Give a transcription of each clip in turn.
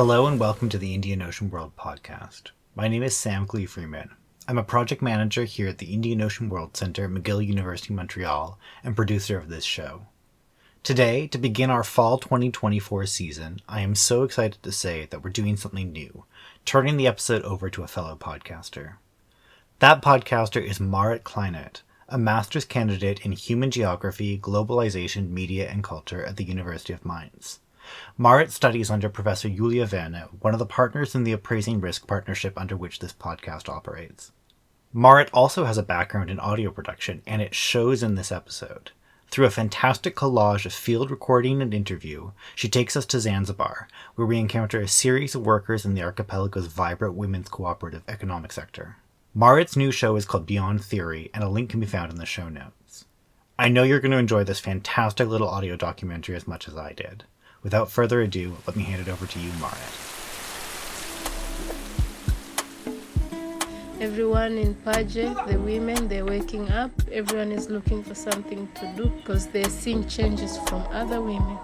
Hello and welcome to the Indian Ocean World podcast. My name is Sam Gleave Riemann. I'm a project manager here at the Indian Ocean World Center at McGill University, Montreal, and producer of this show. Today, to begin our fall 2024 season, I am so excited to say that we're doing something new, turning the episode over to a fellow podcaster. That podcaster is Marit Kleinert, a master's candidate in human geography, globalization, media, and culture at the University of Mainz. Marit studies under Professor Julia Verne, one of the partners in the Appraising Risk partnership under which this podcast operates. Marit also has a background in audio production, and it shows in this episode. Through a fantastic collage of field recording and interview, she takes us to Zanzibar, where we encounter a series of workers in the archipelago's vibrant women's cooperative economic sector. Marit's new show is called Beyond Theory, and a link can be found in the show notes. I know you're going to enjoy this fantastic little audio documentary as much as I did. Without further ado, let me hand it over to you, Marit. Everyone in Paje, the women, they're waking up. Everyone is looking for something to do because they're seeing changes from other women.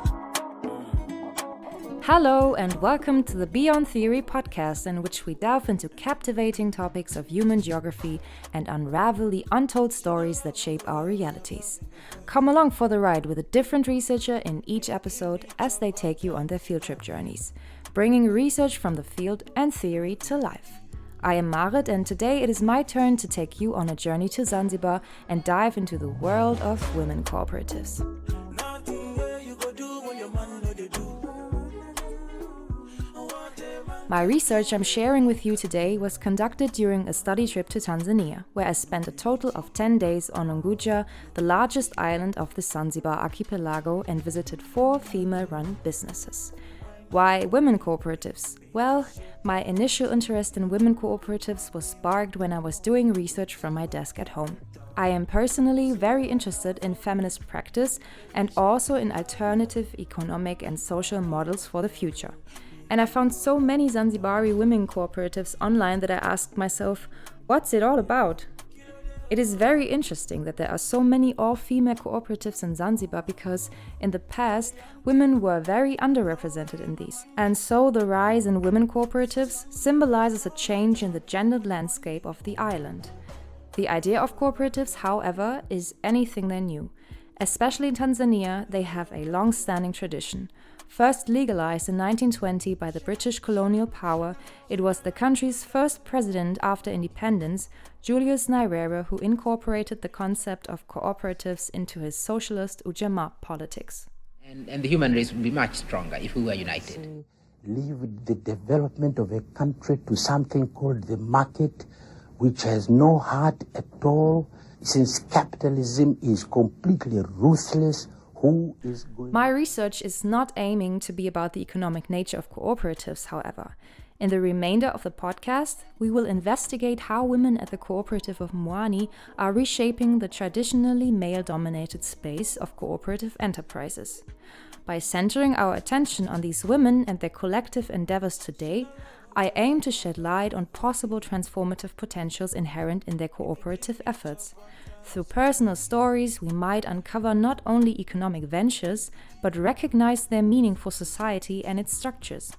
Hello and welcome to the Beyond Theory podcast, in which we delve into captivating topics of human geography and unravel the untold stories that shape our realities. Come along for the ride with a different researcher in each episode as they take you on their field trip journeys, bringing research from the field and theory to life. I am Marit, and today it is my turn to take you on a journey to Zanzibar and dive into the world of women cooperatives. My research I'm sharing with you today was conducted during a study trip to Tanzania, where I spent a total of 10 days on Unguja, the largest island of the Zanzibar archipelago, and visited 4 female-run businesses. Why women cooperatives? Well, my initial interest in women cooperatives was sparked when I was doing research from my desk at home. I am personally very interested in feminist practice and also in alternative economic and social models for the future. And I found so many Zanzibari women cooperatives online that I asked myself, what's it all about? It is very interesting that there are so many all-female cooperatives in Zanzibar because in the past, women were very underrepresented in these. And so the rise in women cooperatives symbolizes a change in the gendered landscape of the island. The idea of cooperatives, however, is anything than new. Especially in Tanzania, they have a long-standing tradition. First legalized in 1920 by the British colonial power, it was the country's first president after independence, Julius Nyerere, who incorporated the concept of cooperatives into his socialist Ujamaa politics. And the human race would be much stronger if we were united. Leave the development of a country to something called the market, which has no heart at all, since capitalism is completely ruthless. My research is not aiming to be about the economic nature of cooperatives, however. In the remainder of the podcast, we will investigate how women at the cooperative of Mwani are reshaping the traditionally male-dominated space of cooperative enterprises. By centering our attention on these women and their collective endeavors today, I aim to shed light on possible transformative potentials inherent in their cooperative efforts. Through personal stories, we might uncover not only economic ventures, but recognize their meaning for society and its structures.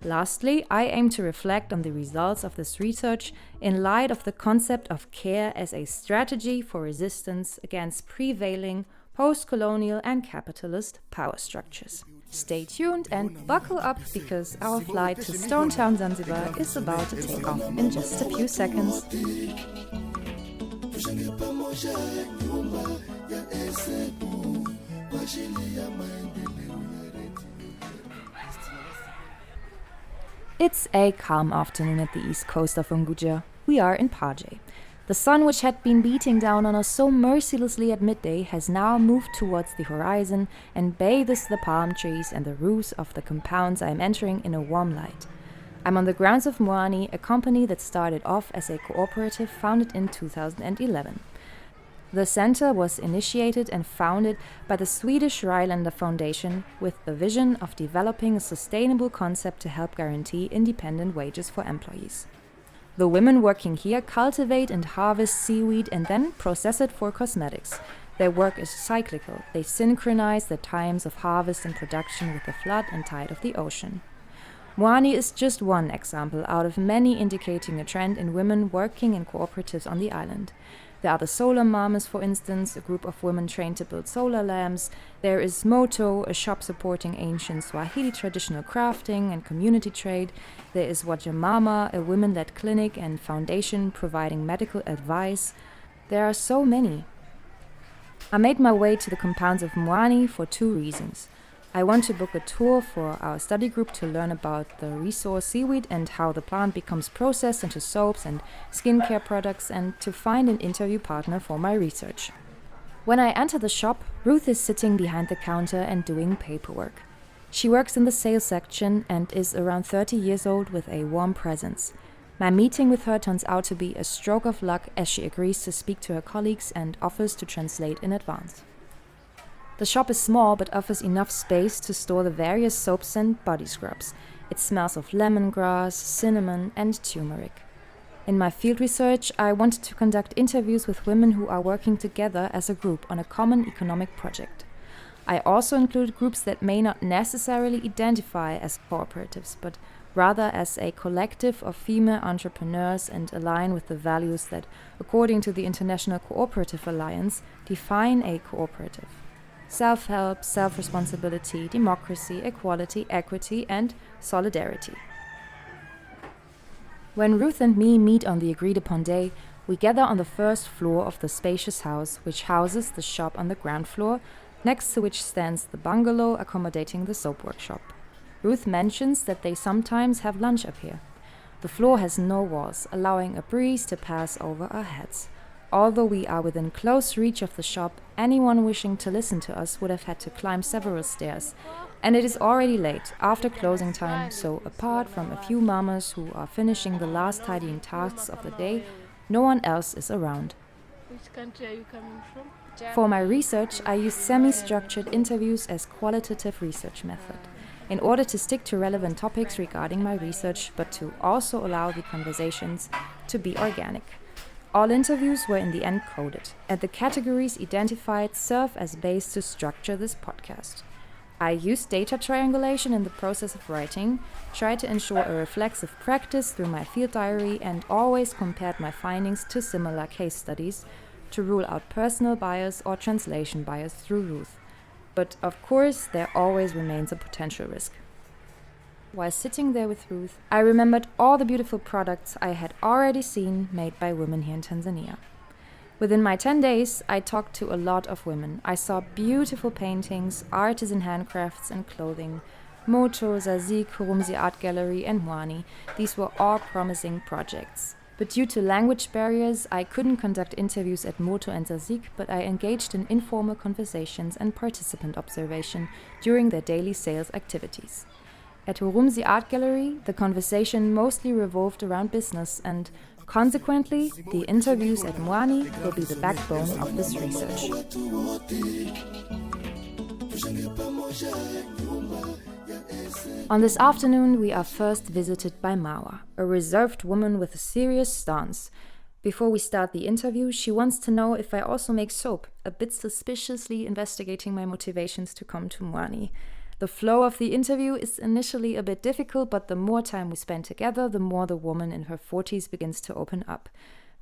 Lastly, I aim to reflect on the results of this research in light of the concept of care as a strategy for resistance against prevailing post-colonial and capitalist power structures. Stay tuned and buckle up because our flight to Stone Town, Zanzibar is about to take off in just a few seconds. It's a calm afternoon at the east coast of Unguja. We are in Paje. The sun, which had been beating down on us so mercilessly at midday, has now moved towards the horizon and bathes the palm trees and the roofs of the compounds I am entering in a warm light. I'm on the grounds of Mwani, a company that started off as a cooperative founded in 2011. The center was initiated and founded by the Swedish Rylander Foundation with the vision of developing a sustainable concept to help guarantee independent wages for employees. The women working here cultivate and harvest seaweed and then process it for cosmetics. Their work is cyclical. They synchronize the times of harvest and production with the flood and tide of the ocean. Mwani is just one example out of many indicating a trend in women working in cooperatives on the island. There are the solar mamas, for instance, a group of women trained to build solar lamps. There is Moto, a shop supporting ancient Swahili traditional crafting and community trade. There is Wajamama, a women-led clinic and foundation providing medical advice. There are so many. I made my way to the compounds of Mwani for two reasons. I want to book a tour for our study group to learn about the resource seaweed and how the plant becomes processed into soaps and skincare products, and to find an interview partner for my research. When I enter the shop, Ruth is sitting behind the counter and doing paperwork. She works in the sales section and is around 30 years old with a warm presence. My meeting with her turns out to be a stroke of luck as she agrees to speak to her colleagues and offers to translate in advance. The shop is small but offers enough space to store the various soaps and body scrubs. It smells of lemongrass, cinnamon, and turmeric. In my field research, I wanted to conduct interviews with women who are working together as a group on a common economic project. I also include groups that may not necessarily identify as cooperatives, but rather as a collective of female entrepreneurs and align with the values that, according to the International Cooperative Alliance, define a cooperative. Self-help, self-responsibility, democracy, equality, equity, and solidarity. When Ruth and me meet on the agreed-upon day, we gather on the first floor of the spacious house, which houses the shop on the ground floor, next to which stands the bungalow accommodating the soap workshop. Ruth mentions that they sometimes have lunch up here. The floor has no walls, allowing a breeze to pass over our heads. Although we are within close reach of the shop, anyone wishing to listen to us would have had to climb several stairs. And it is already late, after closing time, so apart from a few mamas who are finishing the last tidying tasks of the day, no one else is around. Which country are you coming from? For my research, I use semi-structured interviews as qualitative research method, in order to stick to relevant topics regarding my research, but to also allow the conversations to be organic. All interviews were in the end coded, and the categories identified serve as base to structure this podcast. I used data triangulation in the process of writing, tried to ensure a reflexive practice through my field diary, and always compared my findings to similar case studies to rule out personal bias or translation bias through Ruth. But of course, there always remains a potential risk. While sitting there with Ruth, I remembered all the beautiful products I had already seen made by women here in Tanzania. Within my 10 days, I talked to a lot of women. I saw beautiful paintings, artisan handcrafts and clothing, Moto, Zazik, Rumsi Art Gallery and Mwani. These were all promising projects. But due to language barriers, I couldn't conduct interviews at Moto and Zazik, but I engaged in informal conversations and participant observation during their daily sales activities. At Rumsi Art Gallery, the conversation mostly revolved around business, and consequently, the interviews at Mwani will be the backbone of this research. On this afternoon, we are first visited by Mawa, a reserved woman with a serious stance. Before we start the interview, she wants to know if I also make soap, a bit suspiciously investigating my motivations to come to Mwani. The flow of the interview is initially a bit difficult, but the more time we spend together, the more the woman in her 40s begins to open up.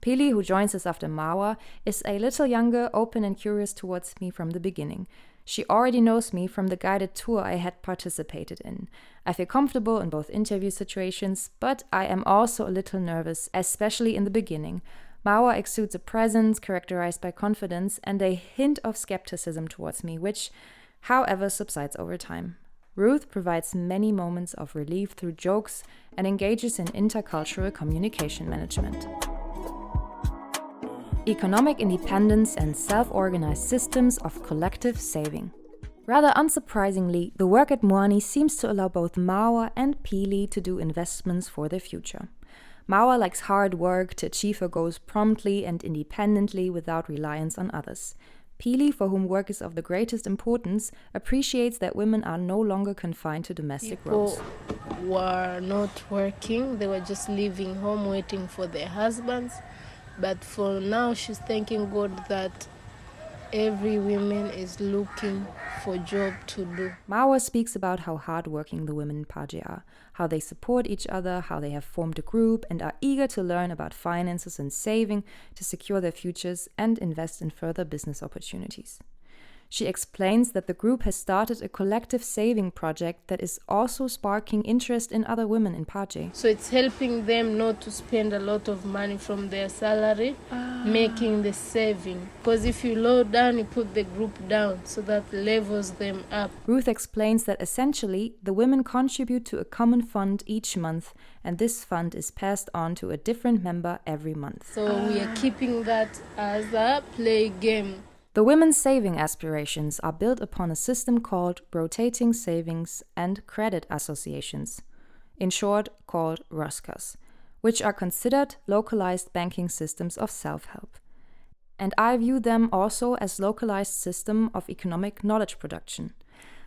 Pili, who joins us after Mawa, is a little younger, open and curious towards me from the beginning. She already knows me from the guided tour I had participated in. I feel comfortable in both interview situations, but I am also a little nervous, especially in the beginning. Mawa exudes a presence characterized by confidence and a hint of skepticism towards me, which, however, subsides over time. Ruth provides many moments of relief through jokes and engages in intercultural communication management. Economic independence and self-organized systems of collective saving. Rather unsurprisingly, the work at Mwani seems to allow both Mawa and Pili to do investments for their future. Mawa likes hard work to achieve her goals promptly and independently without reliance on others. Pili, for whom work is of the greatest importance, appreciates that women are no longer confined to domestic roles. People were not working, they were just leaving home waiting for their husbands. But for now, she's thanking God that every woman is looking for job to do. Marwa speaks about how hardworking the women in Paje are, how they support each other, how they have formed a group and are eager to learn about finances and saving to secure their futures and invest in further business opportunities. She explains that the group has started a collective saving project that is also sparking interest in other women in Paje. So it's helping them not to spend a lot of money from their salary, making the saving. Because if you low down, you put the group down, so that levels them up. Ruth explains that essentially the women contribute to a common fund each month, and this fund is passed on to a different member every month. So we are keeping that as a play game. The women's saving aspirations are built upon a system called rotating savings and credit associations, in short called ROSCAs, which are considered localized banking systems of self-help. And I view them also as localized system of economic knowledge production.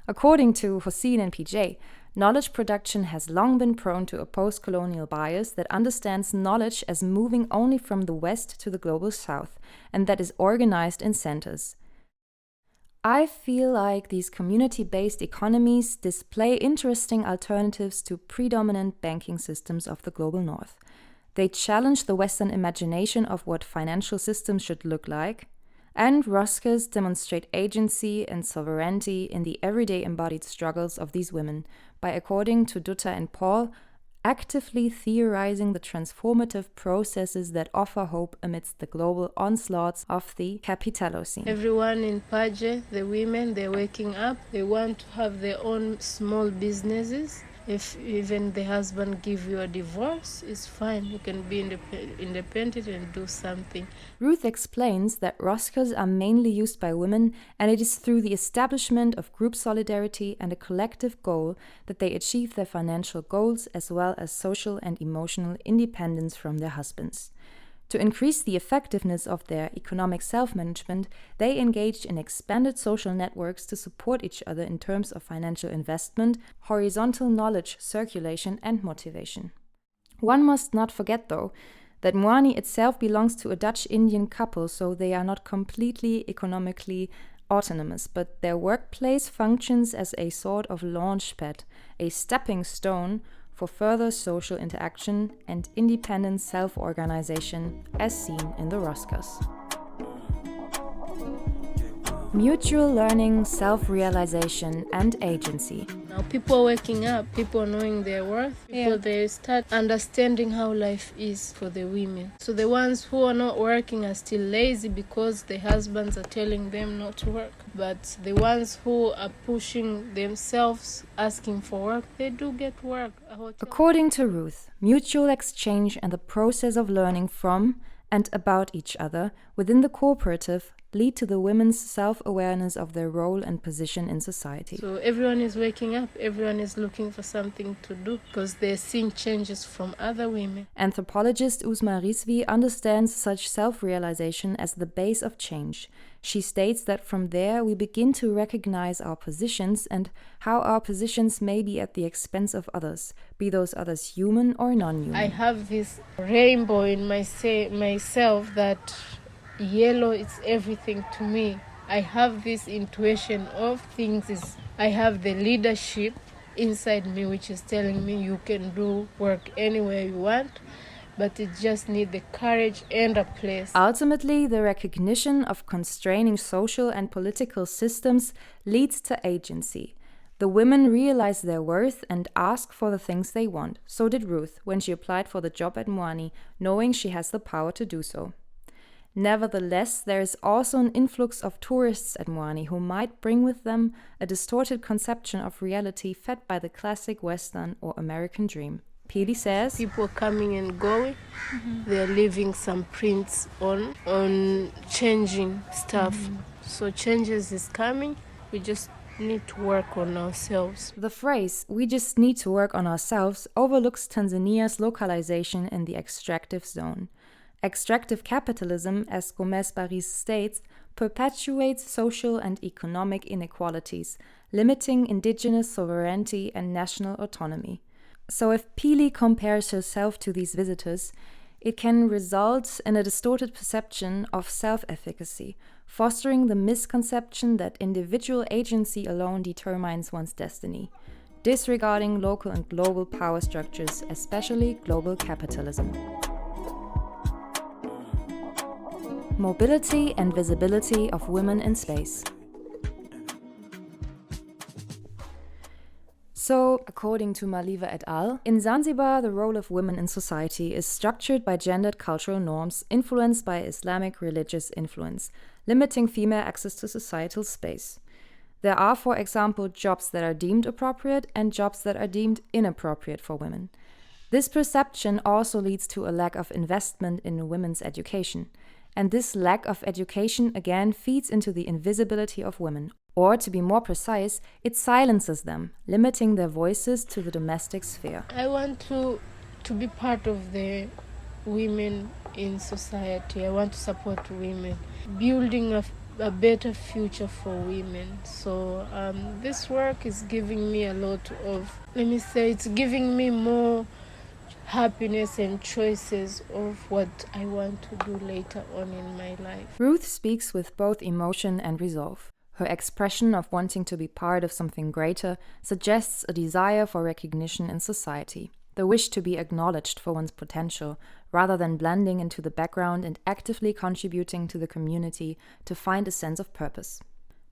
According to Hossein and PJ, knowledge production has long been prone to a post-colonial bias that understands knowledge as moving only from the West to the global South, and that is organized in centers. I feel like these community-based economies display interesting alternatives to predominant banking systems of the global North. They challenge the Western imagination of what financial systems should look like, and ROSCAs demonstrate agency and sovereignty in the everyday embodied struggles of these women by, according to Dutta and Paul, actively theorizing the transformative processes that offer hope amidst the global onslaughts of the capitalocene. Everyone in Paje, the women, they're waking up. They want to have their own small businesses. If even the husband give you a divorce, it's fine. You can be independent and do something. Ruth explains that ROSCAs are mainly used by women, and it is through the establishment of group solidarity and a collective goal that they achieve their financial goals as well as social and emotional independence from their husbands. To increase the effectiveness of their economic self-management, they engaged in expanded social networks to support each other in terms of financial investment, horizontal knowledge circulation, and motivation. One must not forget, though, that Moani itself belongs to a Dutch-Indian couple, so they are not completely economically autonomous, but their workplace functions as a sort of launchpad, a stepping stone for further social interaction and independent self-organization, as seen in the ROSCAs. Mutual learning, self-realization, and agency. Now people are waking up, people are knowing their worth, they start understanding how life is for the women. So the ones who are not working are still lazy because the husbands are telling them not to work. But the ones who are pushing themselves, asking for work, they do get work. According to Ruth, mutual exchange and the process of learning from and about each other within the cooperative lead to the women's self-awareness of their role and position in society. So everyone is waking up, everyone is looking for something to do because they're seeing changes from other women. Anthropologist Uzma Rizvi understands such self-realization as the base of change. She states that from there we begin to recognize our positions and how our positions may be at the expense of others, be those others human or non-human. I have this rainbow in myself that yellow is everything to me. I have this intuition of things. I have the leadership inside me which is telling me you can do work anywhere you want, but it just needs the courage and a place. Ultimately, the recognition of constraining social and political systems leads to agency. The women realize their worth and ask for the things they want. So did Ruth when she applied for the job at Moani, knowing she has the power to do so. Nevertheless, there is also an influx of tourists at Moani who might bring with them a distorted conception of reality fed by the classic Western or American dream. Pili says, people coming and going, they're leaving some prints on changing stuff. So changes is coming, we just need to work on ourselves. The phrase, "we just need to work on ourselves," overlooks Tanzania's localization in the extractive zone. Extractive capitalism, as Gomez Baris states, perpetuates social and economic inequalities, limiting indigenous sovereignty and national autonomy. So if Pili compares herself to these visitors, it can result in a distorted perception of self-efficacy, fostering the misconception that individual agency alone determines one's destiny, disregarding local and global power structures, especially global capitalism. Mobility and visibility of women in space. So, according to Maliva et al., in Zanzibar, the role of women in society is structured by gendered cultural norms influenced by Islamic religious influence, limiting female access to societal space. There are, for example, jobs that are deemed appropriate and jobs that are deemed inappropriate for women. This perception also leads to a lack of investment in women's education. And this lack of education again feeds into the invisibility of women. Or, to be more precise, it silences them, limiting their voices to the domestic sphere. I want to be part of the women in society. I want to support women, building a better future for women. So this work is giving me a lot of, it's giving me more happiness and choices of what I want to do later on in my life. Ruth speaks with both emotion and resolve. Her expression of wanting to be part of something greater suggests a desire for recognition in society, the wish to be acknowledged for one's potential, rather than blending into the background and actively contributing to the community to find a sense of purpose.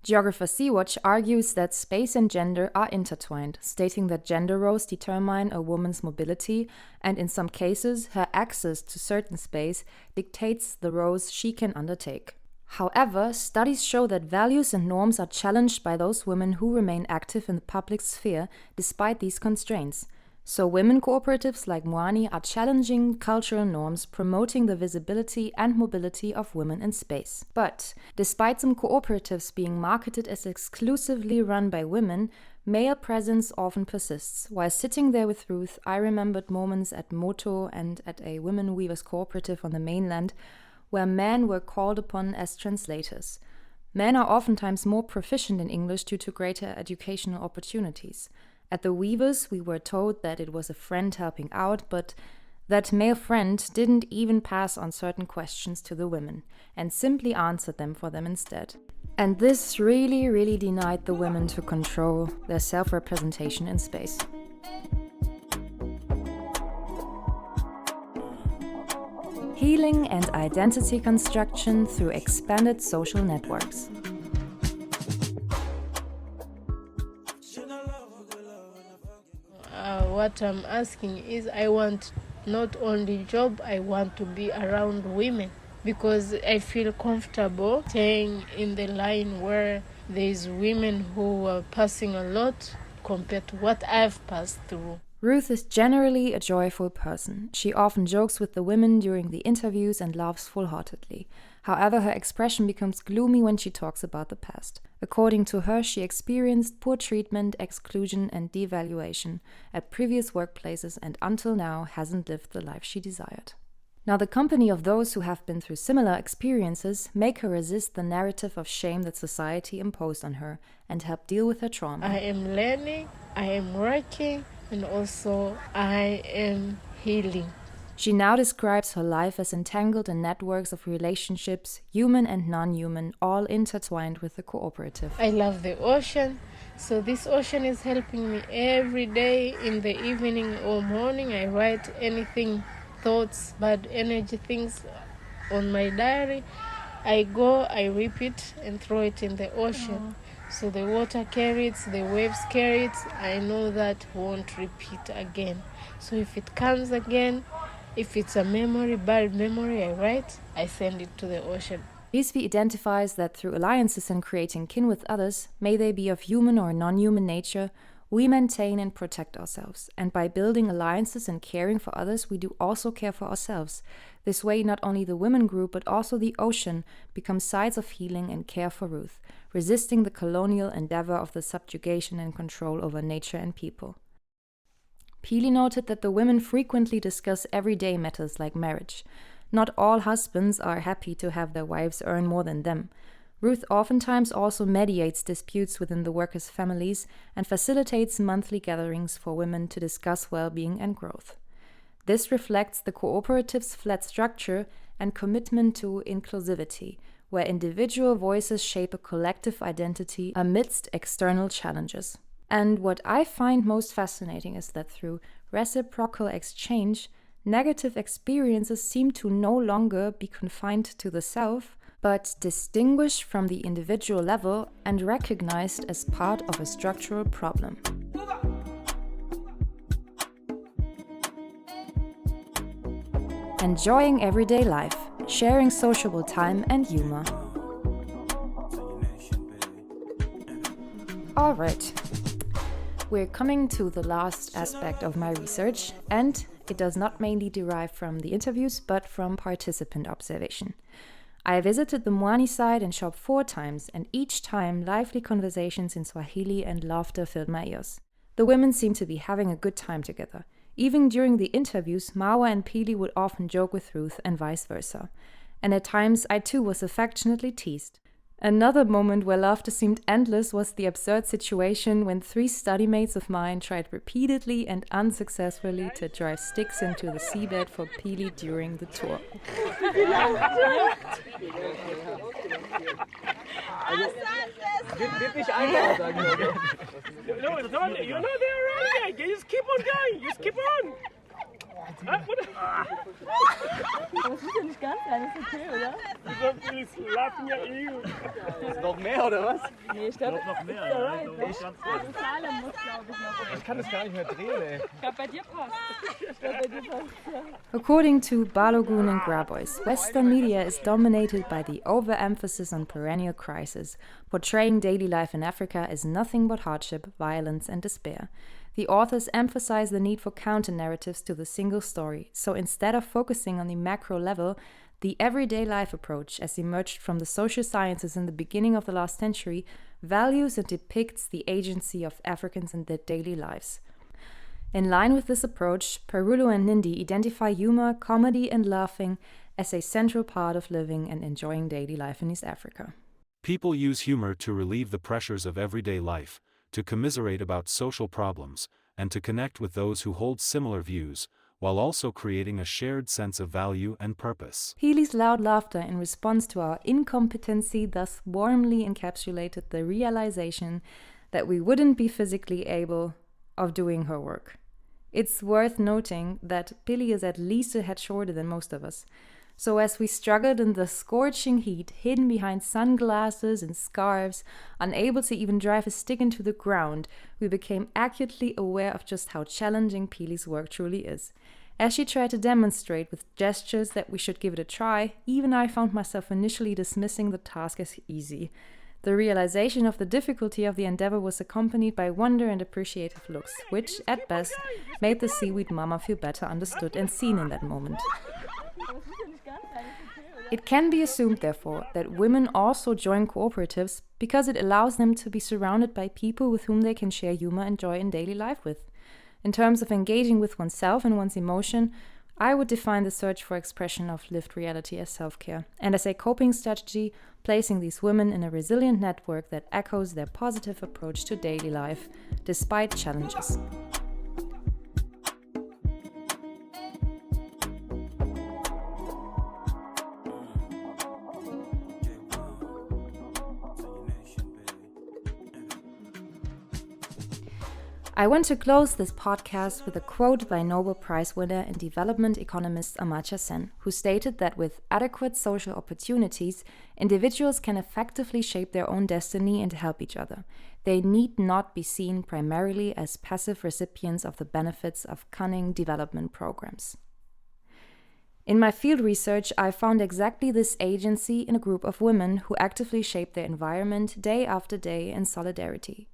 Geographer Sea-Watch argues that space and gender are intertwined, stating that gender roles determine a woman's mobility, and in some cases, her access to certain space dictates the roles she can undertake. However, studies show that values and norms are challenged by those women who remain active in the public sphere despite these constraints. So women cooperatives like Moani are challenging cultural norms, promoting the visibility and mobility of women in space. But despite some cooperatives being marketed as exclusively run by women, male presence often persists. While sitting there with Ruth, I remembered moments at Moto and at a women weavers cooperative on the mainland where men were called upon as translators. Men are oftentimes more proficient in English due to greater educational opportunities. At the Weavers, we were told that it was a friend helping out, but that male friend didn't even pass on certain questions to the women, and simply answered them for them instead. And this really denied the women to control their self-representation in space. Healing and identity construction through expanded social networks. What I'm asking is, I want not only job, I want to be around women, because I feel comfortable staying in the line where there's women who are passing a lot compared to what I've passed through. Ruth is generally a joyful person. She often jokes with the women during the interviews and laughs full-heartedly. However, her expression becomes gloomy when she talks about the past. According to her, she experienced poor treatment, exclusion, and devaluation at previous workplaces and until now hasn't lived the life she desired. Now, the company of those who have been through similar experiences make her resist the narrative of shame that society imposed on her and help deal with her trauma. I am learning, I am working, and also I am healing. She now describes her life as entangled in networks of relationships, human and non-human, all intertwined with the cooperative. I love the ocean, so this ocean is helping me every day. In the evening or morning, I write anything, thoughts, bad energy things on my diary. I go, I rip it and throw it in the ocean. So the water carries, the waves carry it. I know that won't repeat again. So if it comes again, if it's a memory, bad memory, I write, I send it to the ocean. Rizvi identifies that through alliances and creating kin with others, may they be of human or non-human nature, we maintain and protect ourselves. And by building alliances and caring for others, we do also care for ourselves. This way, not only the women group, but also the ocean become sites of healing and care for Ruth, resisting the colonial endeavor of the subjugation and control over nature and people. Pili noted that the women frequently discuss everyday matters like marriage. Not all husbands are happy to have their wives earn more than them. Ruth oftentimes also mediates disputes within the workers' families and facilitates monthly gatherings for women to discuss well-being and growth. This reflects the cooperative's flat structure and commitment to inclusivity, where individual voices shape a collective identity amidst external challenges. And what I find most fascinating is that through reciprocal exchange, negative experiences seem to no longer be confined to the self, but distinguished from the individual level and recognized as part of a structural problem. Enjoying everyday life, sharing sociable time and humor. All right, we're coming to the last aspect of my research, and it does not mainly derive from the interviews, but from participant observation. I visited the Mwani site and shop 4 times, and each time lively conversations in Swahili and laughter filled my ears. The women seemed to be having a good time together. Even during the interviews, Marwa and Pili would often joke with Ruth and vice versa. And at times, I too was affectionately teased. Another moment where laughter seemed endless was the absurd situation when 3 study mates of mine tried repeatedly and unsuccessfully to drive sticks into the seabed for Pili during the tour. You're not there, right? Just keep on going. Just keep on. Das ist ja nicht ganz rein, das ist okay, oder? Die laufen ja Ist noch mehr, oder was? Nee, ich glaube, noch mehr. Salem muss, glaube ich, noch. Ich kann das gar nicht mehr drehen, ey. Ich glaube, bei dir passt. According to Balogun and Grabois, Western media is dominated by the overemphasis on perennial crisis, portraying daily life in Africa as nothing but hardship, violence, and despair. The authors emphasize the need for counter-narratives to the single story, so instead of focusing on the macro level, the everyday life approach, as emerged from the social sciences in the beginning of the last century, values and depicts the agency of Africans in their daily lives. In line with this approach, Perulu and Nindi identify humor, comedy, and laughing as a central part of living and enjoying daily life in East Africa. People use humor to relieve the pressures of everyday life, to commiserate about social problems, and to connect with those who hold similar views, while also creating a shared sense of value and purpose. Pili's loud laughter in response to our incompetency thus warmly encapsulated the realization that we wouldn't be physically able of doing her work. It's worth noting that Pili is at least a head shorter than most of us. So as we struggled in the scorching heat, hidden behind sunglasses and scarves, unable to even drive a stick into the ground, we became acutely aware of just how challenging Pili's work truly is. As she tried to demonstrate with gestures that we should give it a try, even I found myself initially dismissing the task as easy. The realization of the difficulty of the endeavor was accompanied by wonder and appreciative looks, which, at best, made the seaweed mama feel better understood and seen in that moment. It can be assumed, therefore, that women also join cooperatives because it allows them to be surrounded by people with whom they can share humor and joy in daily life with. In terms of engaging with oneself and one's emotion, I would define the search for expression of lived reality as self-care, and as a coping strategy, placing these women in a resilient network that echoes their positive approach to daily life, despite challenges. I want to close this podcast with a quote by Nobel Prize winner and development economist Amartya Sen, who stated that with adequate social opportunities, individuals can effectively shape their own destiny and help each other. They need not be seen primarily as passive recipients of the benefits of cunning development programs. In my field research, I found exactly this agency in a group of women who actively shape their environment day after day in solidarity.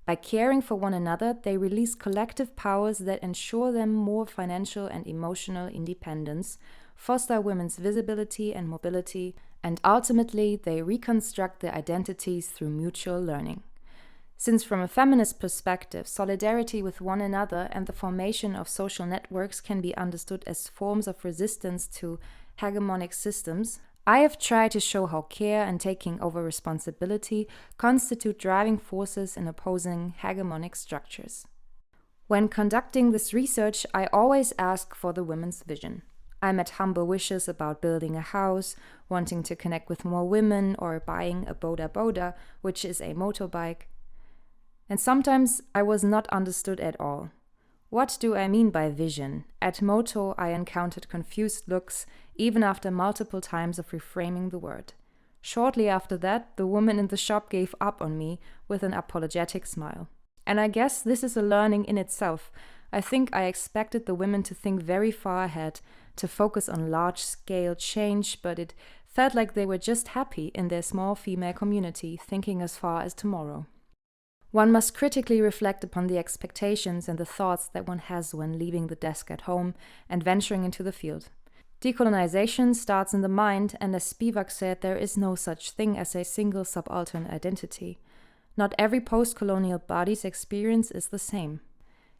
By caring for one another, they release collective powers that ensure them more financial and emotional independence, foster women's visibility and mobility, and ultimately they reconstruct their identities through mutual learning. Since from a feminist perspective, solidarity with one another and the formation of social networks can be understood as forms of resistance to hegemonic systems, I have tried to show how care and taking over responsibility constitute driving forces in opposing hegemonic structures. When conducting this research, I always ask for the women's vision. I met humble wishes about building a house, wanting to connect with more women, or buying a boda, which is a motorbike. And sometimes I was not understood at all. What do I mean by vision? At Moto, I encountered confused looks, even after multiple times of reframing the word. Shortly after that, the woman in the shop gave up on me with an apologetic smile. And I guess this is a learning in itself. I think I expected the women to think very far ahead, to focus on large-scale change, but it felt like they were just happy in their small female community, thinking as far as tomorrow. One must critically reflect upon the expectations and the thoughts that one has when leaving the desk at home and venturing into the field. Decolonization starts in the mind, and as Spivak said, there is no such thing as a single subaltern identity. Not every post-colonial body's experience is the same.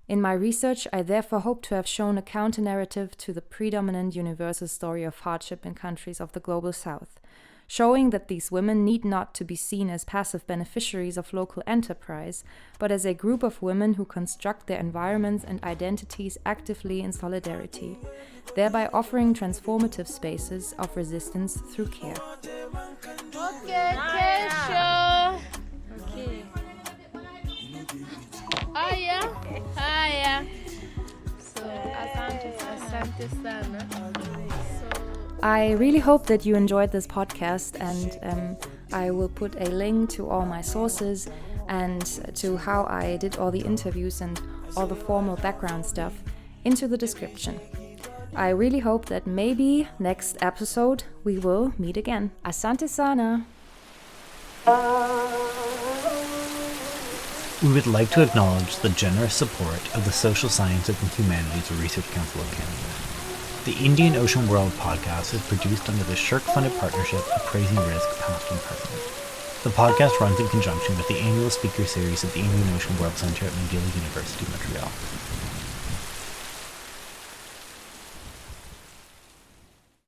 In my research, I therefore hope to have shown a counter-narrative to the predominant universal story of hardship in countries of the Global South, showing that these women need not to be seen as passive beneficiaries of local enterprise, but as a group of women who construct their environments and identities actively in solidarity, thereby offering transformative spaces of resistance through care. Okay, kesho. Okay. Haya. So, asante sana. I really hope that you enjoyed this podcast, and I will put a link to all my sources and to how I did all the interviews and all the formal background stuff into the description. I really hope that maybe next episode we will meet again. Asante sana! We would like to acknowledge the generous support of the Social Sciences and Humanities Research Council of Canada. The Indian Ocean World podcast is produced under the SSHRC-funded Partnership Appraising Risk, past and present. The podcast runs in conjunction with the annual speaker series at the Indian Ocean World Centre at McGill University, Montreal.